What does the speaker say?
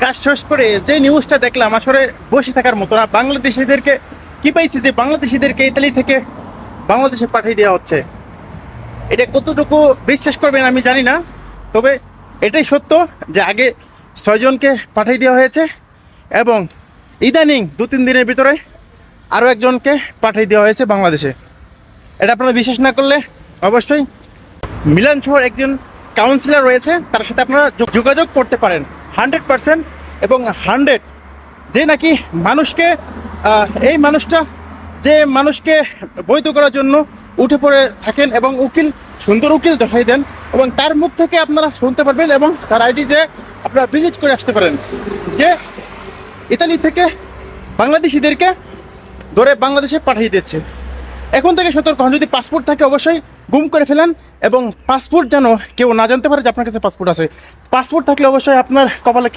কাজ শেষ করে যে নিউজটা দেখলাম আসলে বসে থাকার মতো না। বাংলাদেশিদেরকে কি পাইছি যে বাংলাদেশিদেরকে ইতালি থেকে বাংলাদেশে পাঠিয়ে দেওয়া হচ্ছে। এটা কতটুকু বিশ্বাস করবেন আমি জানি না, তবে এটাই সত্য যে আগে 6 জনকে পাঠিয়ে দেওয়া হয়েছে এবং ইদানিং 2-3 দিনের ভিতরে আরও একজনকে পাঠিয়ে দেওয়া হয়েছে বাংলাদেশে। এটা আপনারা বিশ্বাস না করলে অবশ্যই মিলান শহর একজন কাউন্সিলর রয়েছে, তার সাথে আপনারা যোগাযোগ করতে পারেন 100% এবং 100 যে নাকি মানুষকে এই মানুষটা যে মানুষকে বৈধ করার জন্য উঠে পড়ে থাকেন এবং সুন্দর উকিল দেখাই দেন এবং তার মুখ থেকে আপনারা শুনতে পারবেন এবং তার আইডি যে আপনারা ভিজিট করে আসতে পারেন যে ইতালি থেকে বাংলাদেশিদেরকে ধরে বাংলাদেশে পাঠিয়ে দিচ্ছে। এখন থেকে সতর্ক হন, যদি পাসপোর্ট থাকে অবশ্যই গুম করে ফেলেন এবং পাসপোর্ট যেন কেউ না জানতে পারে যে আপনার কাছে পাসপোর্ট আছে। পাসপোর্ট থাকলে অবশ্যই আপনার কপালে কি